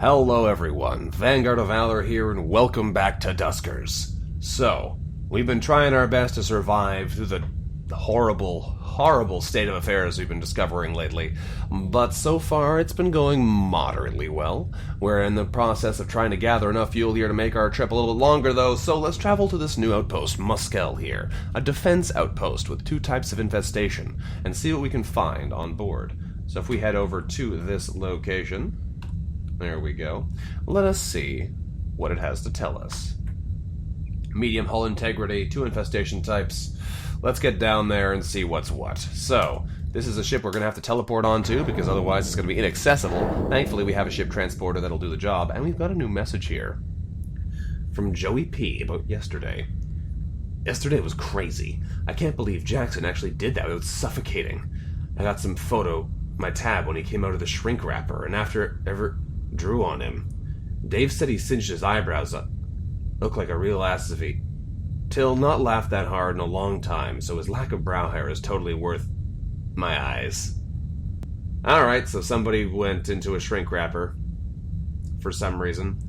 Hello everyone, VanguardOfValor here, and welcome back to Duskers. So, we've been trying our best to survive through the horrible state of affairs we've been discovering lately, but so far it's been going moderately well. We're in the process of trying to gather enough fuel here to make our trip a little bit longer though, so let's travel to this new outpost, Muskel here, a defense outpost with 2 types of infestation, and see what we can find on board. So if we head over to this location, there we go, let us see what it has to tell us. Medium hull integrity, 2 infestation types. Let's get down there and see what's what. So, this is a ship we're going to have to teleport onto, because otherwise it's going to be inaccessible. Thankfully we have a ship transporter that'll do the job, and we've got a new message here. From Joey P. about yesterday. Yesterday was crazy. I can't believe Jackson actually did that. It was suffocating. I got some photo, my tab, when he came out of the shrink wrapper, and after ever drew on him. Dave said he singed his eyebrows up. Looked like a real ass if he... Till not laughed that hard in a long time, so his lack of brow hair is totally worth my eyes. Alright, so somebody went into a shrink wrapper for some reason.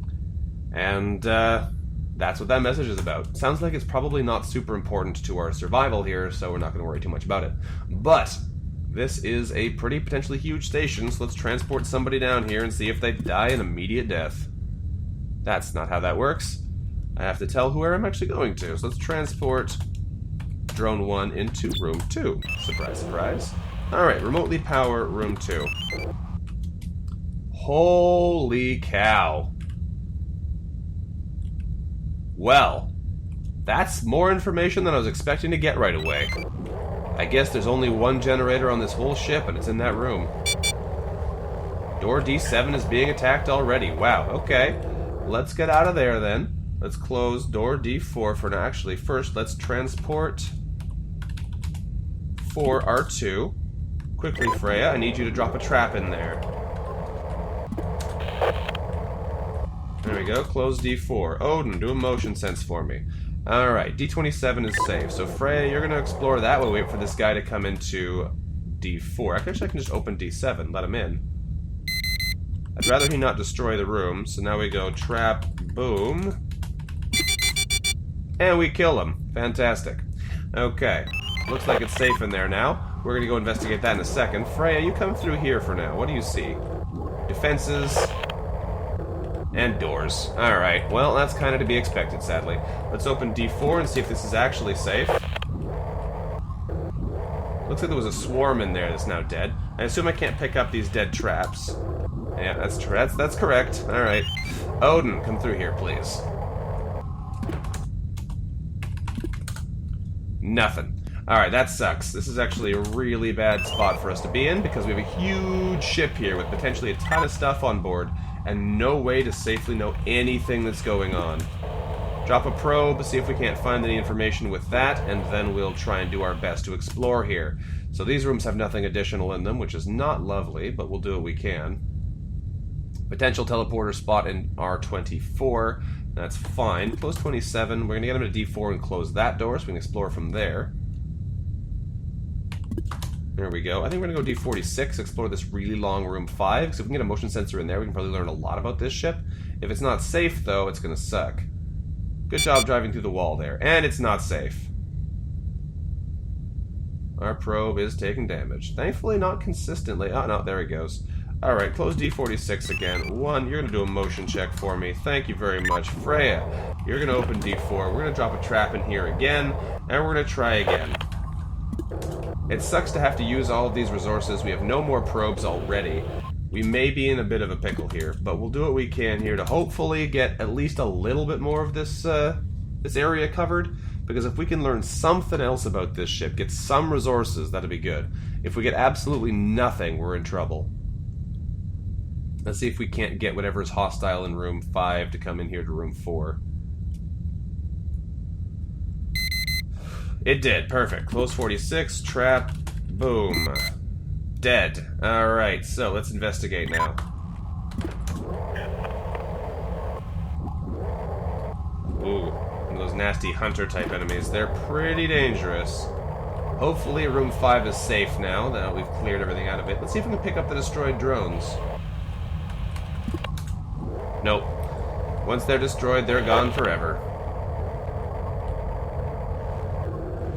And, that's what that message is about. Sounds like it's probably not super important to our survival here, so we're not going to worry too much about it. But this is a pretty potentially huge station, so let's transport somebody down here and see if they die an immediate death. That's not how that works. I have to tell where I'm actually going to. So let's transport Drone 1 into Room 2. Surprise, surprise. Alright, remotely power Room 2. Holy cow. Well, that's more information than I was expecting to get right away. I guess there's only one generator on this whole ship, and it's in that room. Door D7 is being attacked already. Wow, okay. Let's get out of there then. Let's close door D4 for now. Actually, first, let's transport 4R2. Quickly, Freya, I need you to drop a trap in there. There we go, close D4. Odin, do a motion sense for me. Alright, D27 is safe. So Freya, you're going to explore that. We'll wait for this guy to come into D4. Actually, I can just open D7, let him in. I'd rather he not destroy the room. So now we go trap, boom. And we kill him. Fantastic. Okay, looks like it's safe in there now. We're going to go investigate that in a second. Freya, you come through here for now. What do you see? Defenses. And doors. Alright, well, that's kind of to be expected, sadly. Let's open D4 and see if this is actually safe. Looks like there was a swarm in there that's now dead. I assume I can't pick up these dead traps. Yeah, that's correct. Alright. Odin, come through here, please. Nothing. Alright, that sucks. This is actually a really bad spot for us to be in, because we have a huge ship here with potentially a ton of stuff on board, and no way to safely know anything that's going on. Drop a probe, see if we can't find any information with that, and then we'll try and do our best to explore here. So these rooms have nothing additional in them, which is not lovely, but we'll do what we can. Potential teleporter spot in R24. That's fine. Close 27. We're going to get him to D4 and close that door so we can explore from there. There we go. I think we're going to go D46, explore this really long room 5, because if we can get a motion sensor in there, we can probably learn a lot about this ship. If it's not safe, though, it's going to suck. Good job driving through the wall there. And it's not safe. Our probe is taking damage. Thankfully, not consistently. Oh, no, there he goes. Alright, close D46 again. 1, you're going to do a motion check for me. Thank you very much. Freya, you're going to open D4. We're going to drop a trap in here again, and we're going to try again. It sucks to have to use all of these resources. We have no more probes already. We may be in a bit of a pickle here, but we'll do what we can here to hopefully get at least a little bit more of this this area covered, because if we can learn something else about this ship, get some resources, that'd be good. If we get absolutely nothing, we're in trouble. Let's see if we can't get whatever is hostile in room 5 to come in here to room 4. It did. Perfect. Close 46. Trap. Boom. Dead. Alright, so let's investigate now. Ooh, one of those nasty hunter-type enemies. They're pretty dangerous. Hopefully room 5 is safe now that we've cleared everything out of it. Let's see if we can pick up the destroyed drones. Nope. Once they're destroyed, they're gone forever.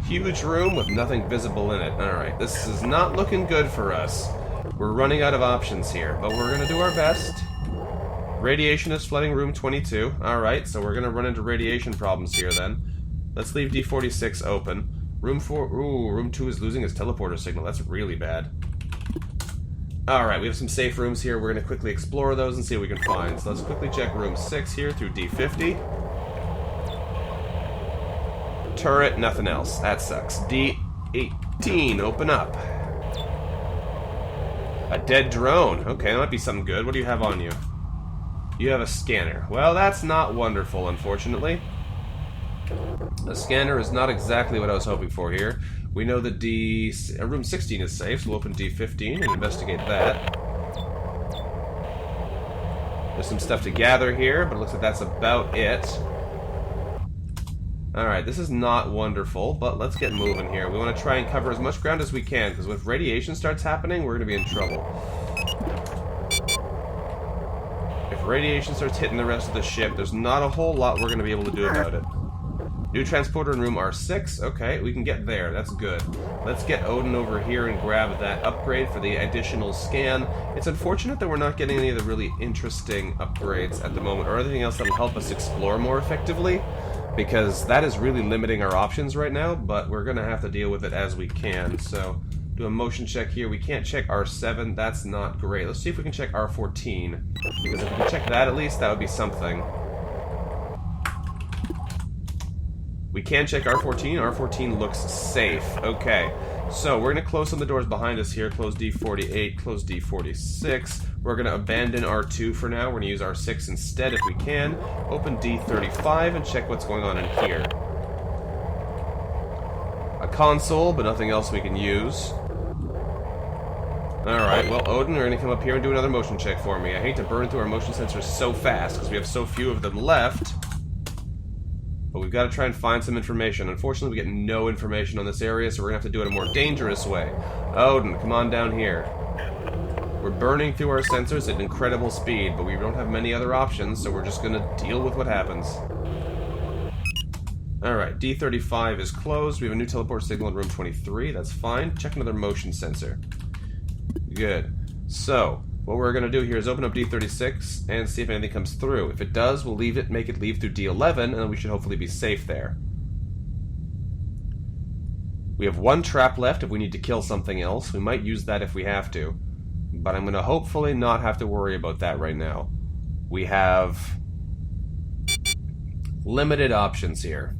Huge room with nothing visible in it. Alright, this is not looking good for us. We're running out of options here, but we're going to do our best. Radiation is flooding room 22. Alright, so we're going to run into radiation problems here then. Let's leave D46 open. Room 4... Ooh, room 2 is losing its teleporter signal. That's really bad. Alright, we have some safe rooms here. We're going to quickly explore those and see what we can find. So let's quickly check room 6 here through D50. Turret, nothing else. That sucks. D18, open up. A dead drone. Okay, that might be something good. What do you have on you? You have a scanner. Well, that's not wonderful, unfortunately. A scanner is not exactly what I was hoping for here. We know that room 16 is safe, so we'll open D15 and investigate that. There's some stuff to gather here, but it looks like that's about it. Alright, this is not wonderful, but let's get moving here. We want to try and cover as much ground as we can, because if radiation starts happening, we're going to be in trouble. If radiation starts hitting the rest of the ship, there's not a whole lot we're going to be able to do about it. New transporter in room R6. Okay, we can get there. That's good. Let's get Odin over here and grab that upgrade for the additional scan. It's unfortunate that we're not getting any of the really interesting upgrades at the moment, or anything else that'll help us explore more effectively, because that is really limiting our options right now, but we're going to have to deal with it as we can. So, do a motion check here. We can't check R7. That's not great. Let's see if we can check R14, because if we can check that at least, that would be something. We can check R14. R14 looks safe. Okay, so we're going to close some of the doors behind us here. Close D48, close D46. We're going to abandon R2 for now. We're going to use R6 instead if we can. Open D35 and check what's going on in here. A console, but nothing else we can use. Alright, well, Odin, you're going to come up here and do another motion check for me. I hate to burn through our motion sensors so fast, because we have so few of them left. But we've got to try and find some information. Unfortunately, we get no information on this area, so we're going to have to do it a more dangerous way. Odin, come on down here. We're burning through our sensors at incredible speed, but we don't have many other options, so we're just going to deal with what happens. Alright, D35 is closed. We have a new teleport signal in room 23. That's fine. Check another motion sensor. Good. So, what we're going to do here is open up D36 and see if anything comes through. If it does, we'll leave it, make it leave through D11, and then we should hopefully be safe there. We have one trap left if we need to kill something else. We might use that if we have to. But I'm going to hopefully not have to worry about that right now. We have limited options here.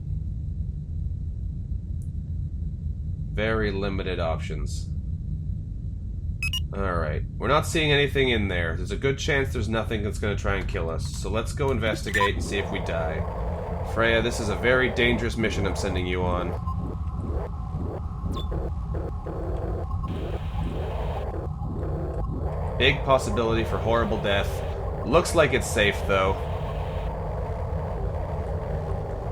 Very limited options. Alright, we're not seeing anything in there. There's a good chance there's nothing that's going to try and kill us. So let's go investigate and see if we die. Freya, this is a very dangerous mission I'm sending you on. Big possibility for horrible death. Looks like it's safe, though.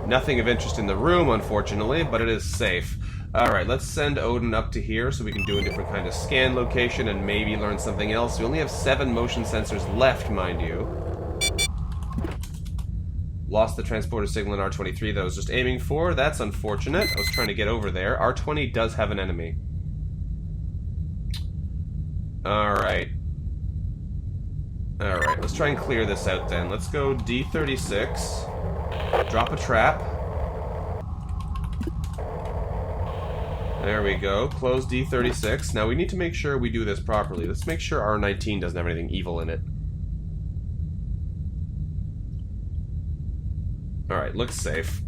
Nothing of interest in the room, unfortunately, but it is safe. Alright, let's send Odin up to here so we can do a different kind of scan location and maybe learn something else. We only have 7 motion sensors left, mind you. Lost the transporter signal in R23 that I was just aiming for. That's unfortunate. I was trying to get over there. R20 does have an enemy. Alright. Alright, let's try and clear this out then. Let's go D36. Drop a trap. There we go. Close D36. Now we need to make sure we do this properly. Let's make sure R19 doesn't have anything evil in it. Alright, looks safe.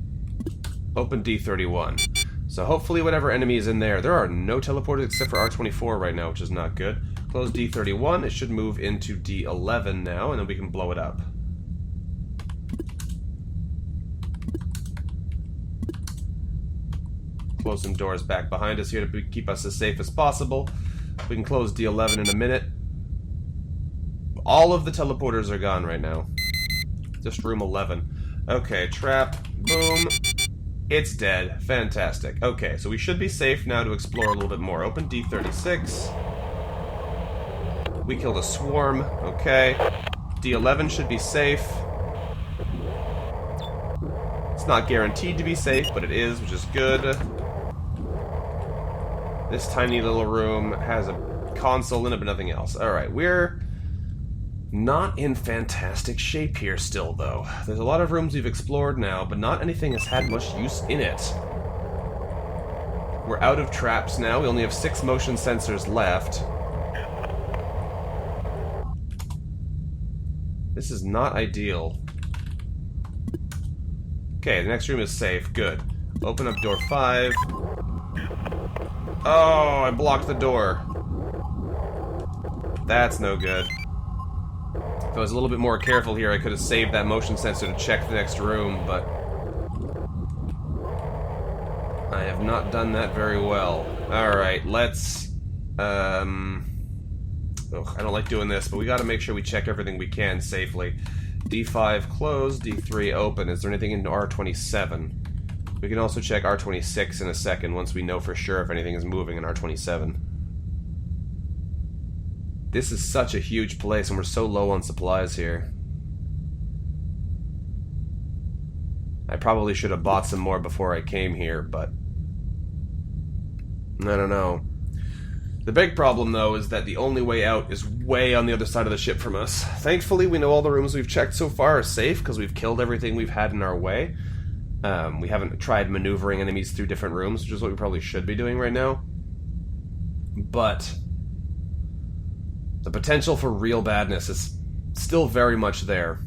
Open D31. So hopefully whatever enemy is in there... There are no teleporters except for R24 right now, which is not good. Close D31. It should move into D11 now, and then we can blow it up. Close some doors back behind us here to keep us as safe as possible. We can close D11 in a minute. All of the teleporters are gone right now. Just room 11. Okay, trap. Boom. It's dead. Fantastic. Okay, so we should be safe now to explore a little bit more. Open D36. We killed a swarm. Okay. D11 should be safe. It's not guaranteed to be safe, but it is, which is good. This tiny little room has a console in it, but nothing else. Alright, we're not in fantastic shape here still, though. There's a lot of rooms we've explored now, but not anything has had much use in it. We're out of traps now. We only have 6 motion sensors left. This is not ideal. Okay, the next room is safe. Good. Open up door 5. Oh, I blocked the door. That's no good. If I was a little bit more careful here, I could have saved that motion sensor to check the next room, but I have not done that very well. Alright, let's... I don't like doing this, but we gotta make sure we check everything we can safely. D5 closed, D3 open. Is there anything in R27? We can also check R26 in a second once we know for sure if anything is moving in R27. This is such a huge place and we're so low on supplies here. I probably should have bought some more before I came here, but I don't know. The big problem, though, is that the only way out is way on the other side of the ship from us. Thankfully, we know all the rooms we've checked so far are safe, because we've killed everything we've had in our way. We haven't tried maneuvering enemies through different rooms, which is what we probably should be doing right now. But the potential for real badness is still very much there.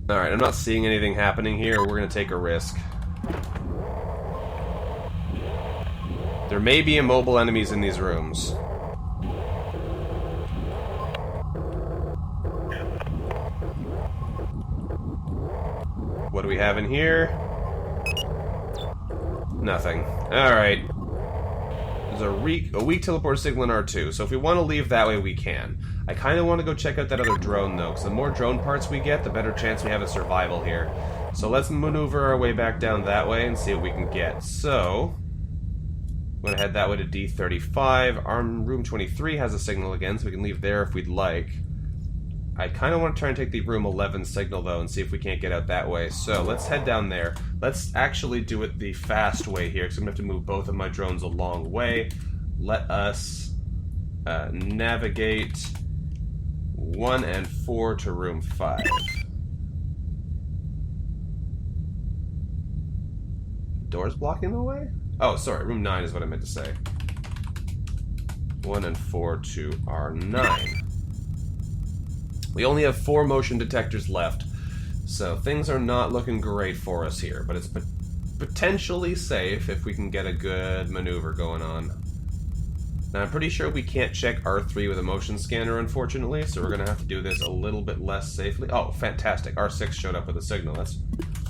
Alright, I'm not seeing anything happening here. We're going to take a risk. There may be immobile enemies in these rooms. What do we have in here? Nothing. Alright. There's a weak teleport signal in R2, so if we want to leave that way, we can. I kind of want to go check out that other drone, though, because the more drone parts we get, the better chance we have of survival here. So let's maneuver our way back down that way and see what we can get. So I'm going to head that way to D35. Room 23 has a signal again, so we can leave there if we'd like. I kind of want to try and take the room 11 signal, though, and see if we can't get out that way. So let's head down there. Let's actually do it the fast way here, because I'm going to have to move both of my drones a long way. Let us navigate 1 and 4 to room 5. Doors blocking the way? Oh, sorry, room 9 is what I meant to say. 1 and 4 to R9. We only have 4 motion detectors left, so things are not looking great for us here, but it's potentially safe if we can get a good maneuver going on. Now, I'm pretty sure we can't check R3 with a motion scanner, unfortunately, so we're going to have to do this a little bit less safely. Oh, fantastic. R6 showed up with a signal. That's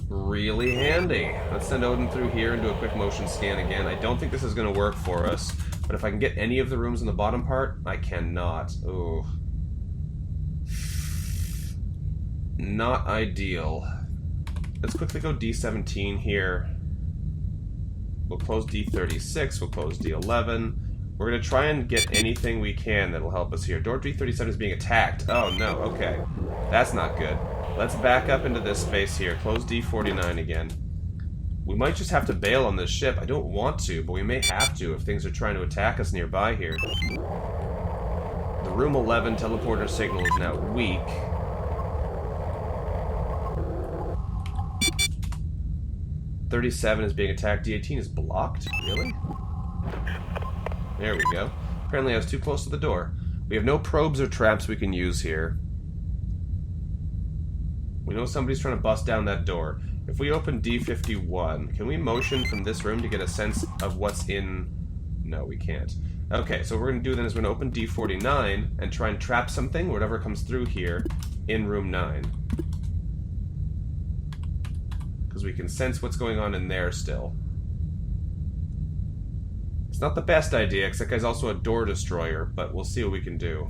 really handy. Let's send Odin through here and do a quick motion scan again. I don't think this is going to work for us, but if I can get any of the rooms in the bottom part, I cannot. Ooh. Not ideal. Let's quickly go D17 here. We'll close D36, we'll close D11. We're going to try and get anything we can that'll help us here. Door D37 is being attacked. Oh no, okay. That's not good. Let's back up into this space here. Close D49 again. We might just have to bail on this ship. I don't want to, but we may have to if things are trying to attack us nearby here. The room 11 teleporter signal is now weak. D37 is being attacked. D18 is blocked? Really? There we go. Apparently I was too close to the door. We have no probes or traps we can use here. We know somebody's trying to bust down that door. If we open D51, can we motion from this room to get a sense of what's in... No, we can't. Okay, so what we're going to do then is we're going to open D49 and try and trap something, whatever comes through here, in room 9. Because we can sense what's going on in there still. It's not the best idea, because that guy's also a door destroyer, but we'll see what we can do.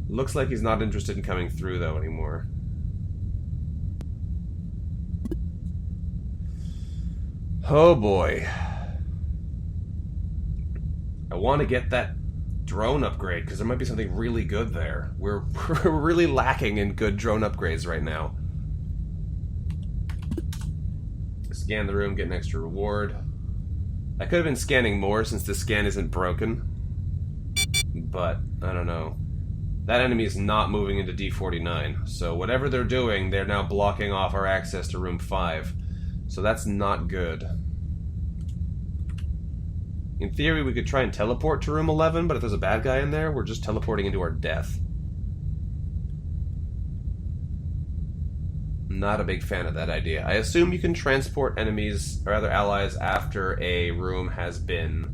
Looks like he's not interested in coming through, though, anymore. Oh, boy. I want to get that drone upgrade, because there might be something really good there. We're really lacking in good drone upgrades right now. Scan the room, get an extra reward. I could have been scanning more since the scan isn't broken. But, I don't know. That enemy is not moving into D49. So whatever they're doing, they're now blocking off our access to room 5. So that's not good. In theory, we could try and teleport to room 11, but if there's a bad guy in there, we're just teleporting into our death. Not a big fan of that idea. I assume you can transport enemies, or other allies, after a room has been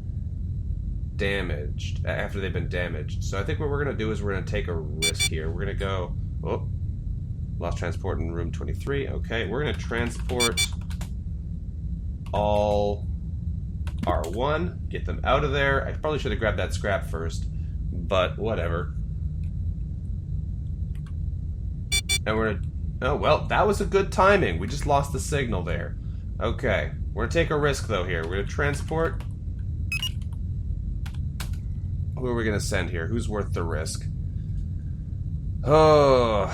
damaged. After they've been damaged. So I think what we're going to do is we're going to take a risk here. We're going to go... Oh, lost transport in room 23. Okay, we're going to transport all R1. Get them out of there. I probably should have grabbed that scrap first. But whatever. And we're going to... Oh, well, that was a good timing. We just lost the signal there. Okay. We're going to take a risk, though, here. We're going to transport... Who are we going to send here? Who's worth the risk? Oh...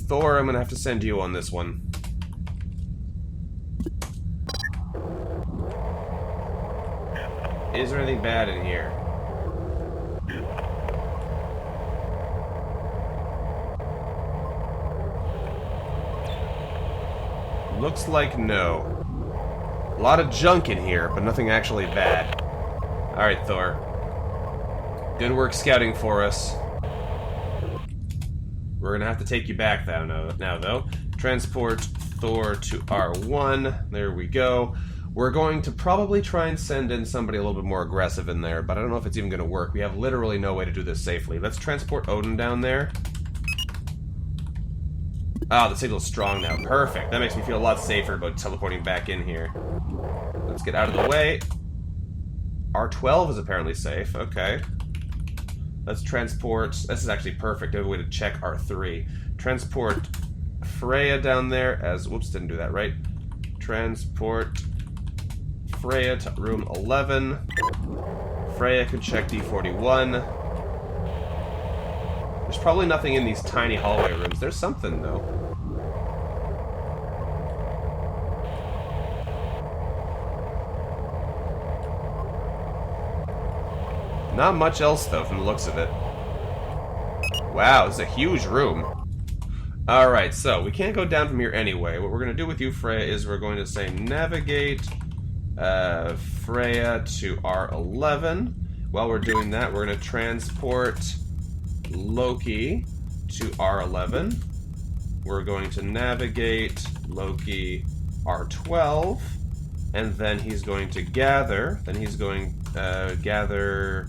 Thor, I'm going to have to send you on this one. Is there anything bad in here? Looks like no. A lot of junk in here, but nothing actually bad. Alright, Thor. Good work scouting for us. We're gonna have to take you back now, though. Transport Thor to R1. There we go. We're going to probably try and send in somebody a little bit more aggressive in there, but I don't know if it's even gonna work. We have literally no way to do this safely. Let's transport Odin down there. Ah, the signal's strong now. Perfect. That makes me feel a lot safer about teleporting back in here. Let's get out of the way. R12 is apparently safe. Okay. Let's transport... This is actually perfect. I have a way to check R3. Transport Freya down there as... Whoops, didn't do that right. Transport Freya to room 11. Freya could check D41. There's probably nothing in these tiny hallway rooms. There's something, though. Not much else, though, from the looks of it. Wow, this is a huge room. Alright, so we can't go down from here anyway. What we're going to do with you, Freya, is we're going to say navigate Freya to R11. While we're doing that, we're going to transport Loki to R11. We're going to navigate Loki R12. And then he's going to gather. Then he's going to gather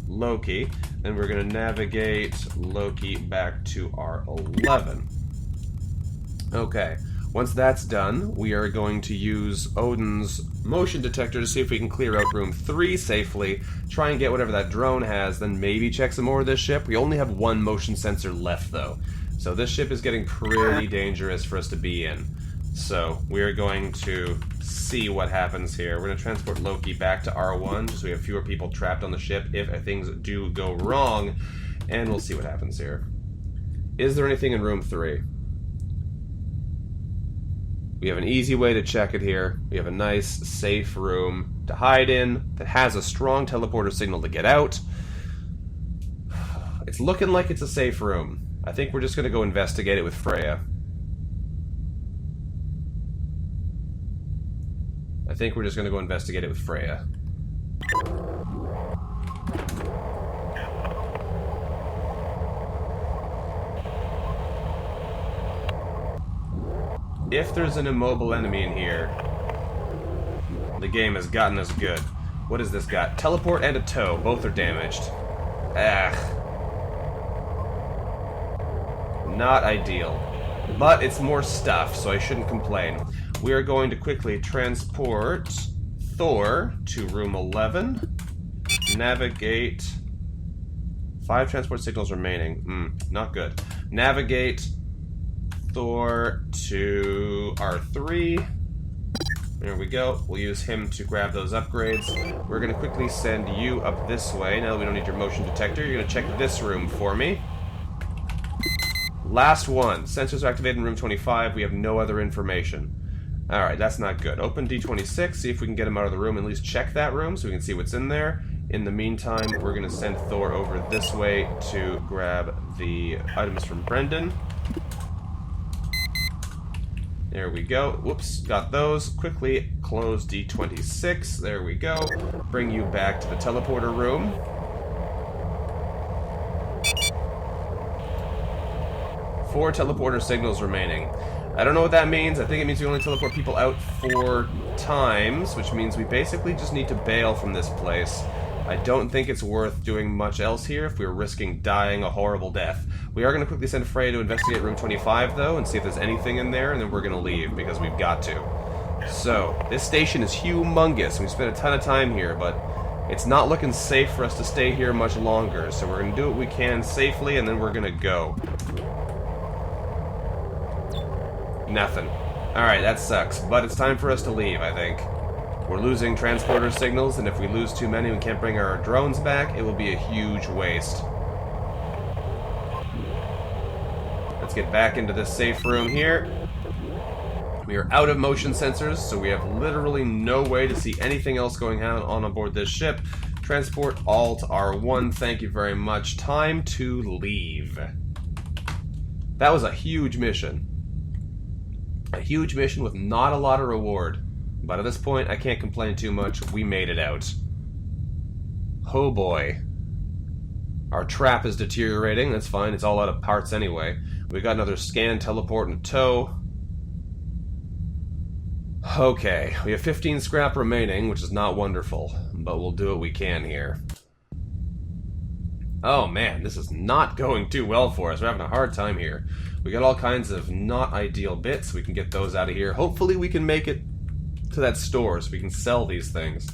Loki. Then we're going to navigate Loki back to R11. Okay. Once that's done, we are going to use Odin's motion detector to see if we can clear out room 3 safely, try and get whatever that drone has, then maybe check some more of this ship. We only have one motion sensor left, though. So this ship is getting pretty dangerous for us to be in. So we are going to see what happens here. We're going to transport Loki back to R1, just so we have fewer people trapped on the ship if things do go wrong, and we'll see what happens here. Is there anything in room 3? We have an easy way to check it here. We have a nice, safe room to hide in that has a strong teleporter signal to get out. It's looking like it's a safe room. I think we're just going to go investigate it with Freya. If there's an immobile enemy in here, the game has gotten us good. What has this got? Teleport and a tow. Both are damaged. Not ideal. But it's more stuff, so I shouldn't complain. We are going to quickly transport Thor to room 11. Navigate... 5 transport signals remaining. Not good. Navigate Thor to R3. There we go. We'll use him to grab those upgrades. We're going to quickly send you up this way. Now that we don't need your motion detector, you're going to check this room for me. Last one. Sensors are activated in room 25. We have no other information. Alright, that's not good. Open D26, see if we can get him out of the room, and at least check that room so we can see what's in there. In the meantime, we're going to send Thor over this way to grab the items from Brendan. There we go. Whoops, got those. Quickly close D26. There we go. Bring you back to the teleporter room. Four teleporter signals remaining. I don't know what that means. I think it means we only teleport people out 4 times, which means we basically just need to bail from this place. I don't think it's worth doing much else here if we're risking dying a horrible death. We are going to quickly send Freya to investigate room 25, though, and see if there's anything in there, and then we're going to leave, because we've got to. So, this station is humongous, and we spent a ton of time here, but it's not looking safe for us to stay here much longer, so we're going to do what we can safely, and then we're going to go. Nothing. Alright, that sucks, but it's time for us to leave, I think. We're losing transporter signals, and if we lose too many and we can't bring our drones back, it will be a huge waste. Let's get back into this safe room here. We are out of motion sensors, so we have literally no way to see anything else going on aboard this ship. Transport Alt R1, thank you very much. Time to leave. That was a huge mission. A huge mission with not a lot of reward. But at this point, I can't complain too much. We made it out. Oh boy. Our trap is deteriorating. That's fine. It's all out of parts anyway. We got another scan, teleport, and tow. Okay. We have 15 scrap remaining, which is not wonderful. But we'll do what we can here. Oh man, this is not going too well for us. We're having a hard time here. We got all kinds of not ideal bits. We can get those out of here. Hopefully we can make it to that store so we can sell these things.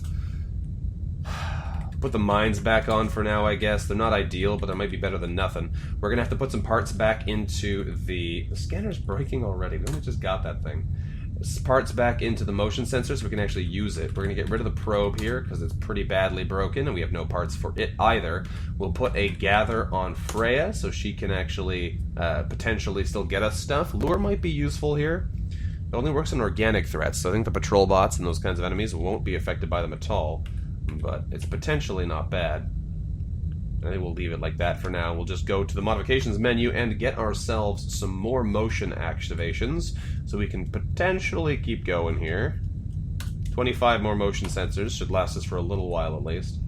Put the mines back on for now, I guess. They're not ideal, but they might be better than nothing. We're gonna have to put some parts back into the scanner's breaking already. We only just got that thing. Parts back into the motion sensor so we can actually use it. We're gonna get rid of the probe here because it's pretty badly broken and we have no parts for it either. We'll put a gather on Freya so she can actually potentially still get us stuff. Lure might be useful here. It only works on organic threats, so I think the patrol bots and those kinds of enemies won't be affected by them at all. But it's potentially not bad. I think we'll leave it like that for now. We'll just go to the modifications menu and get ourselves some more motion activations so we can potentially keep going here. 25 more motion sensors should last us for a little while at least.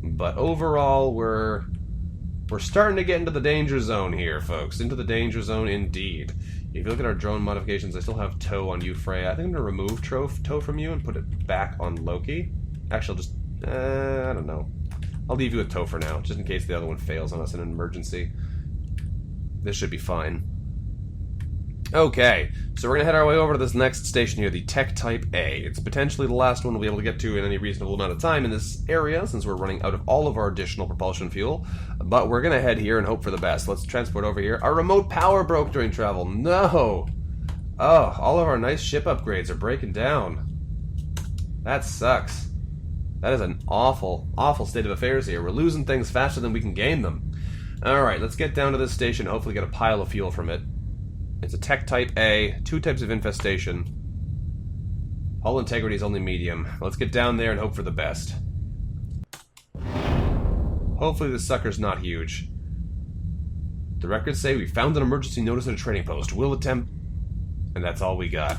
But overall, we're starting to get into the danger zone here, folks. Into the danger zone indeed. If you look at our drone modifications, I still have tow on you, Freya. I think I'm going to remove tow from you and put it back on Loki. Actually, I'll just... I don't know. I'll leave you with tow for now, just in case the other one fails on us in an emergency. This should be fine. Okay, so we're going to head our way over to this next station here, the Tech Type A. It's potentially the last one we'll be able to get to in any reasonable amount of time in this area, since we're running out of all of our additional propulsion fuel. But we're going to head here and hope for the best. Let's transport over here. Our remote power broke during travel. No! Oh, all of our nice ship upgrades are breaking down. That sucks. That is an awful, awful state of affairs here. We're losing things faster than we can gain them. Alright, let's get down to this station and hopefully get a pile of fuel from it. It's a Tech Type A, 2 types of infestation. Hull integrity is only medium. Let's get down there and hope for the best. Hopefully this sucker's not huge. The records say we found an emergency notice at a trading post. We'll attempt... And that's all we got.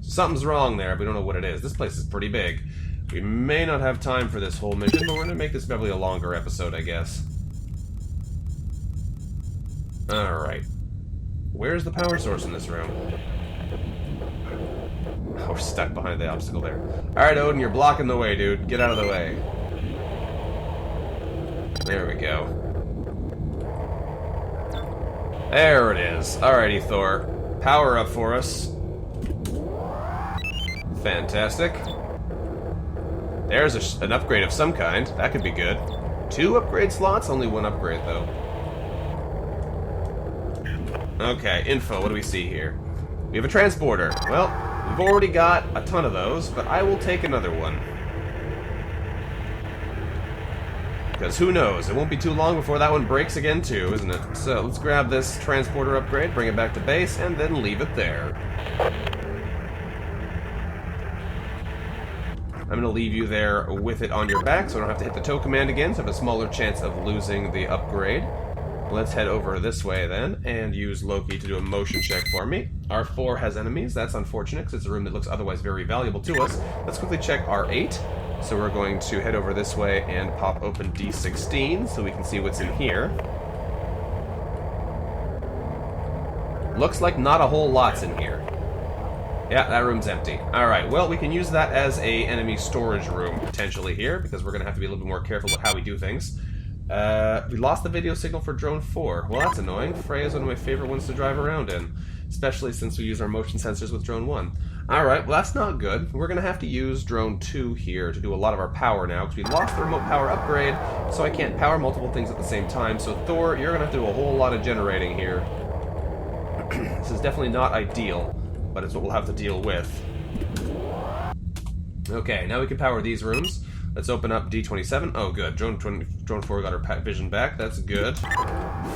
So something's wrong there, but we don't know what it is. This place is pretty big. We may not have time for this whole mission, but we're going to make this probably a longer episode, I guess. Alright. Where's the power source in this room? Oh, we're stuck behind the obstacle there. Alright, Odin, you're blocking the way, dude. Get out of the way. There we go. There it is. Alrighty, Thor. Power up for us. Fantastic. There's an upgrade of some kind. That could be good. 2 upgrade slots? Only 1 upgrade, though. Okay, info. What do we see here? We have a transporter. Well, We've already got a ton of those, but I will take another one. Because who knows, it won't be too long before that one breaks again too, isn't it? So let's grab this transporter upgrade, bring it back to base, and then leave it there. I'm going to leave you there with it on your back, so I don't have to hit the tow command again, so I have a smaller chance of losing the upgrade. Let's head over this way then, and use Loki to do a motion check for me. R4 has enemies, that's unfortunate, because it's a room that looks otherwise very valuable to us. Let's quickly check R8. So we're going to head over this way and pop open D16 so we can see what's in here. Looks like not a whole lot's in here. Yeah, that room's empty. Alright, well, we can use that as a enemy storage room potentially here, because we're going to have to be a little bit more careful about how we do things. We lost the video signal for Drone 4. Well, that's annoying. Freya's one of my favorite ones to drive around in, especially since we use our motion sensors with Drone 1. Alright, well that's not good. We're going to have to use Drone 2 here to do a lot of our power now, because we lost the remote power upgrade, so I can't power multiple things at the same time. So Thor, you're going to have to do a whole lot of generating here. This is definitely not ideal, but it's what we'll have to deal with. Okay, now we can power these rooms. Let's open up D27. Oh good, Drone 4 got her vision back, that's good.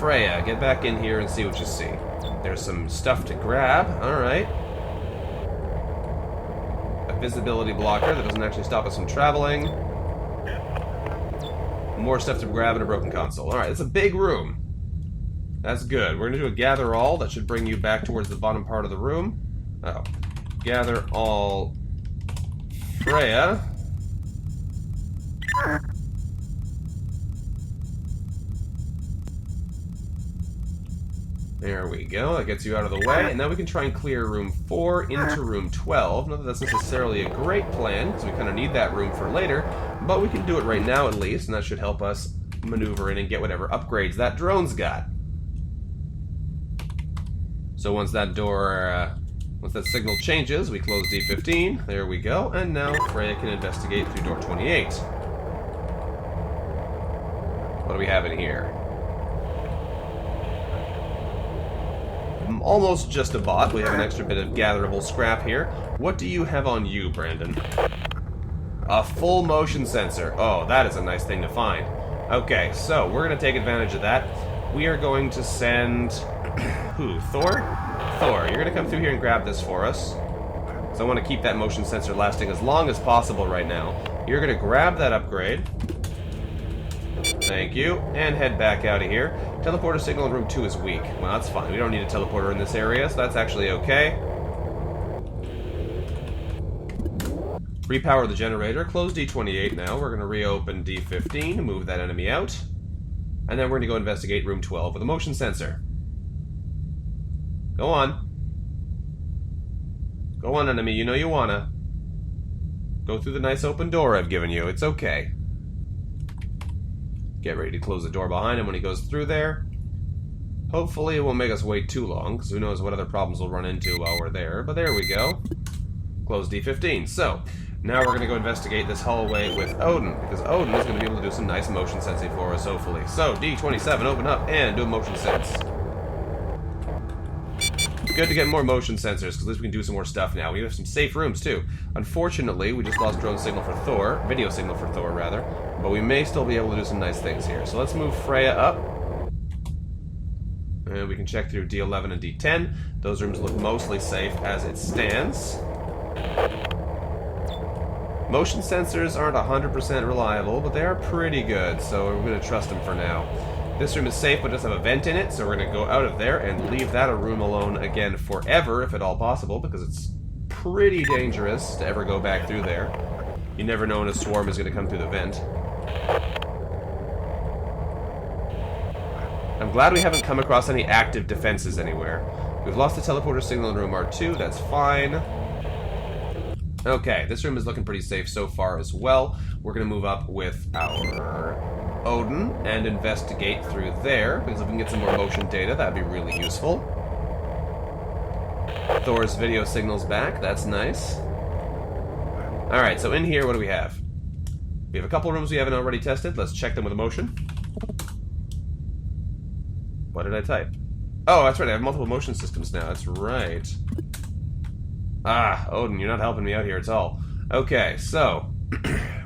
Freya, get back in here and see what you see. There's some stuff to grab, alright. Visibility blocker that doesn't actually stop us from traveling. More stuff to grab in a broken console. Alright, it's a big room. That's good. We're going to do a gather all. That should bring you back towards the bottom part of the room. Oh. Gather all Freya. There we go, that gets you out of the way, and now we can try and clear room 4 into room 12. Not that that's necessarily a great plan, because we kind of need that room for later, but we can do it right now at least, and that should help us maneuver in and get whatever upgrades that drone's got. So once that door, once that signal changes, we close D15, there we go, and now Freya can investigate through door 28. What do we have in here? Almost just a bot. We have an extra bit of gatherable scrap here. What do you have on you, Brandon? A full motion sensor. Oh, that is a nice thing to find. Okay, so we're going to take advantage of that. We are going to send... who? Thor? Thor, you're going to come through here and grab this for us. So I want to keep that motion sensor lasting as long as possible right now. You're going to grab that upgrade. Thank you. And head back out of here. Teleporter signal in room 2 is weak. Well, that's fine. We don't need a teleporter in this area, so that's actually okay. Repower the generator. Close D28 now. We're going to reopen D15 to move that enemy out. And then we're going to go investigate room 12 with a motion sensor. Go on. Go on, enemy. You know you wanna. Go through the nice open door I've given you. It's okay. Get ready to close the door behind him when he goes through there. Hopefully it won't make us wait too long, because who knows what other problems we'll run into while we're there. But there we go. Close D15. So, now we're going to go investigate this hallway with Odin, because Odin is going to be able to do some nice motion sensing for us, hopefully. So, D27, open up and do a motion sense. Good to get more motion sensors, because at least we can do some more stuff now. We have some safe rooms, too. Unfortunately, we just lost drone signal for Thor, video signal for Thor, rather, but we may still be able to do some nice things here. So let's move Freya up. And we can check through D11 and D10. Those rooms look mostly safe as it stands. Motion sensors aren't 100% reliable, but they are pretty good, so we're going to trust them for now. This room is safe, but does have a vent in it, so we're going to go out of there and leave that a room alone again forever, if at all possible, because it's pretty dangerous to ever go back through there. You never know when a swarm is going to come through the vent. I'm glad we haven't come across any active defenses anywhere. We've lost the teleporter signal in room R2, that's fine. Okay, this room is looking pretty safe so far as well. We're going to move up with our Odin and investigate through there, because if we can get some more motion data, that'd be really useful. Thor's video signal's back, that's nice. Alright, so in here, what do we have? We have a couple rooms we haven't already tested. Let's check them with a motion. What did I type? Oh, that's right, I have multiple motion systems now, that's right. Ah, Odin, you're not helping me out here at all. Okay, so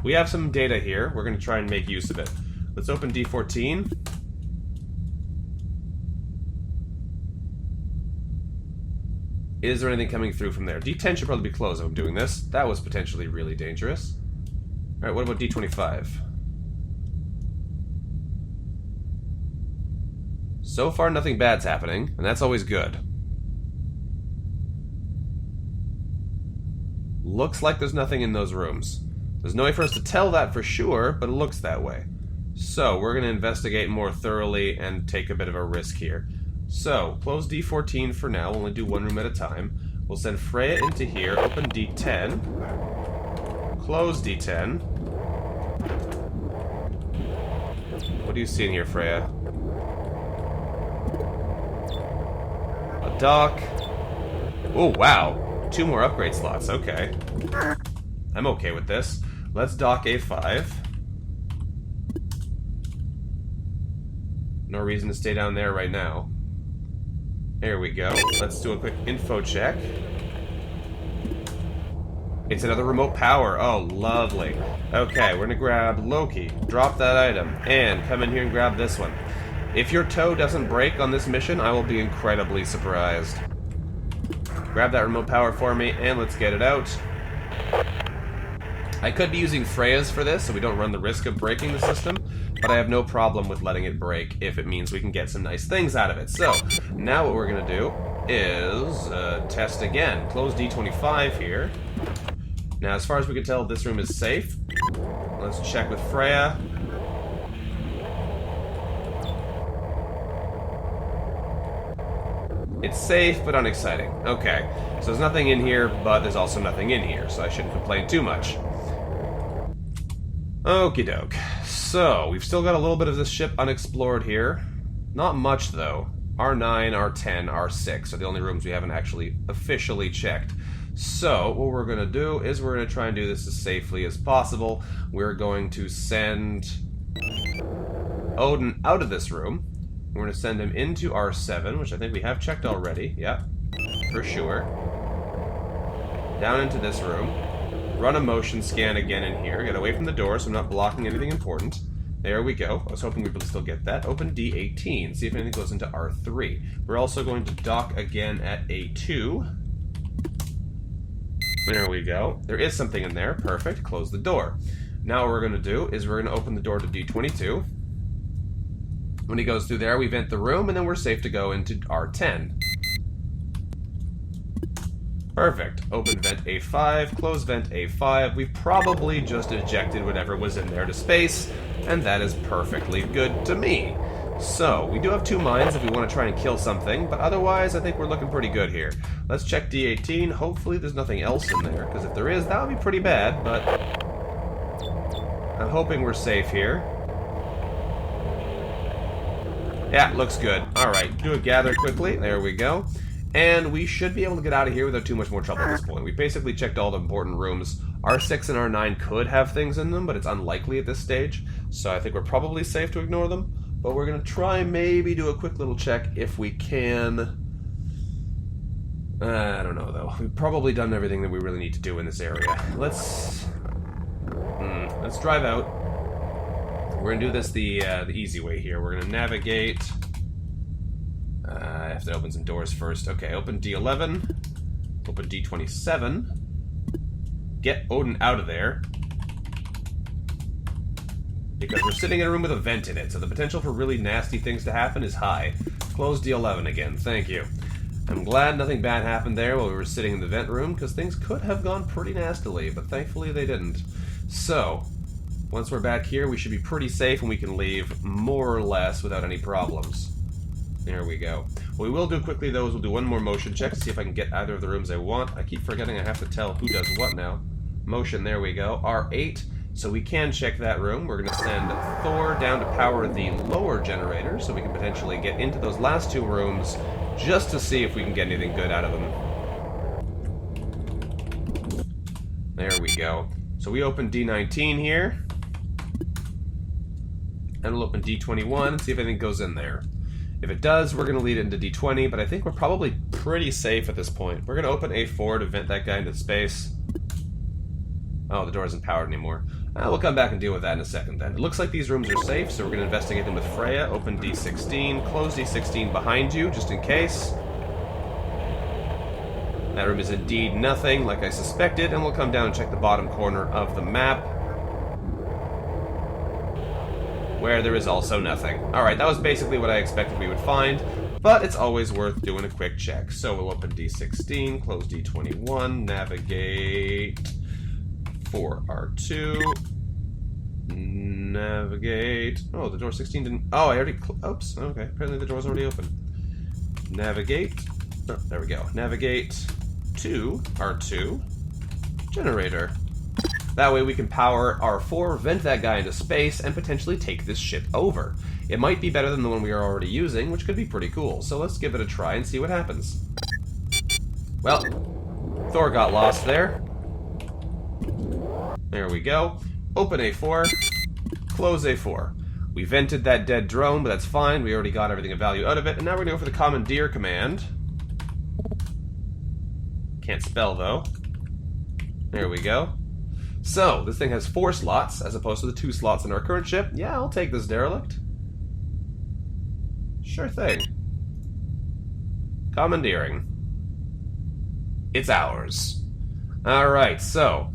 we have some data here. We're going to try and make use of it. Let's open D14. Is there anything coming through from there? D10 should probably be closed if I'm doing this. That was potentially really dangerous. Alright, what about D25? So far, nothing bad's happening, and that's always good. Looks like there's nothing in those rooms. There's no way for us to tell that for sure, but it looks that way. So, we're going to investigate more thoroughly and take a bit of a risk here. So, close D14 for now. We'll only do one room at a time. We'll send Freya into here, open D10, close D10. What do you see in here, Freya? A dock. Oh, wow. 2 more upgrade slots, okay. I'm okay with this. Let's dock A5. No reason to stay down there right now. There we go. Let's do a quick info check. It's another remote power. Oh, lovely. Okay, we're gonna grab Loki, drop that item, and come in here and grab this one. If your toe doesn't break on this mission, I will be incredibly surprised. Grab that remote power for me, and let's get it out. I could be using Freya's for this, so we don't run the risk of breaking the system, but I have no problem with letting it break if it means we can get some nice things out of it. So, now what we're going to do is test again. Close D25 here. Now, as far as we can tell, this room is safe. Let's check with Freya. It's safe, but unexciting. Okay, so there's nothing in here, but there's also nothing in here, so I shouldn't complain too much. Okie doke. So, we've still got a little bit of this ship unexplored here. Not much, though. R9, R10, R6 are the only rooms we haven't actually officially checked. So, what we're going to do is we're going to try and do this as safely as possible. We're going to send Odin out of this room. We're going to send him into R7, which I think we have checked already. Yeah, for sure. Down into this room. Run a motion scan again in here. Get away from the door so I'm not blocking anything important. There we go. I was hoping we'd still get that. Open D18. See if anything goes into R3. We're also going to dock again at A2. There we go. There is something in there. Perfect. Close the door. Now what we're going to do is we're going to open the door to D22. When he goes through there, we vent the room, and then we're safe to go into R10. Perfect. Open vent A5, close vent A5. We've probably just ejected whatever was in there to space, and that is perfectly good to me. So, we do have 2 mines if we want to try and kill something, but otherwise I think we're looking pretty good here. Let's check D18. Hopefully there's nothing else in there, because if there is, that would be pretty bad, but I'm hoping we're safe here. Yeah, looks good. Alright, do a gather quickly. There we go. And we should be able to get out of here without too much more trouble at this point. We basically checked all the important rooms. R6 and R9 could have things in them, but it's unlikely at this stage. So I think we're probably safe to ignore them. But we're going to try and maybe do a quick little check if we can. I don't know, though. We've probably done everything that we really need to do in this area. Let's drive out. We're going to do this the easy way here. We're going to navigate. I have to open some doors first. Okay, open D11. Open D27. Get Odin out of there. Because we're sitting in a room with a vent in it, so the potential for really nasty things to happen is high. Close D11 again. Thank you. I'm glad nothing bad happened there while we were sitting in the vent room, because things could have gone pretty nastily, but thankfully they didn't. So, once we're back here, we should be pretty safe and we can leave more or less without any problems. There we go. What we will do quickly, though, is we'll do one more motion check to see if I can get either of the rooms I want. I keep forgetting I have to tell who does what now. Motion, there we go. R8, so we can check that room. We're going to send Thor down to power the lower generator, so we can potentially get into those last 2 rooms just to see if we can get anything good out of them. There we go. So we open D19 here. And we'll open D21 and see if anything goes in there. If it does, we're going to lead into D20, but I think we're probably pretty safe at this point. We're going to open A4 to vent that guy into space. Oh, the door isn't powered anymore. We'll come back and deal with that in a second then. It looks like these rooms are safe, so we're going to investigate them with Freya. Open D16, close D16 behind you, just in case. That room is indeed nothing, like I suspected, and we'll come down and check the bottom corner of the map, where there is also nothing. Alright, that was basically what I expected we would find, but it's always worth doing a quick check. So we'll open D16, close D21, navigate for R2, navigate... Oh, the door 16 didn't... Oh, I already... Oops, okay, apparently the door's already open. Navigate... Oh, there we go. Navigate to R2, generator. That way we can power R4, vent that guy into space, and potentially take this ship over. It might be better than the one we are already using, which could be pretty cool. So let's give it a try and see what happens. Well, Thor got lost there. There we go. Open A4, close A4. We vented that dead drone, but that's fine. We already got everything of value out of it. And now we're going to go for the Commandeer command. Can't spell, though. There we go. So, this thing has 4 slots, as opposed to the 2 slots in our current ship. Yeah, I'll take this derelict. Sure thing. Commandeering. It's ours. Alright, so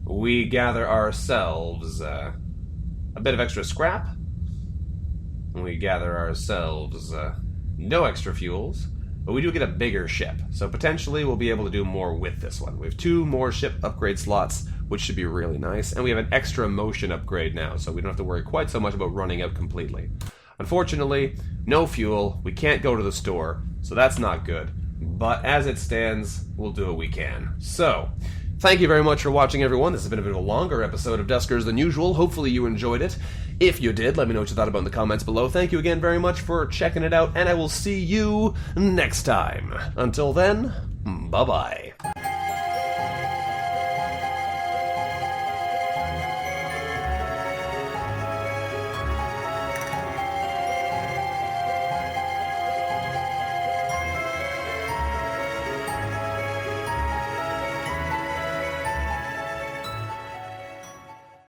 we gather ourselves a bit of extra scrap. We gather ourselves no extra fuels. But we do get a bigger ship, so potentially we'll be able to do more with this one. We have 2 more ship upgrade slots, which should be really nice, and we have an extra motion upgrade now, so we don't have to worry quite so much about running out completely. Unfortunately, no fuel, we can't go to the store, so that's not good. But as it stands, we'll do what we can. So, thank you very much for watching, everyone. This has been a bit of a longer episode of Duskers than usual. Hopefully you enjoyed it. If you did, let me know what you thought about in the comments below. Thank you again very much for checking it out, and I will see you next time. Until then, bye-bye.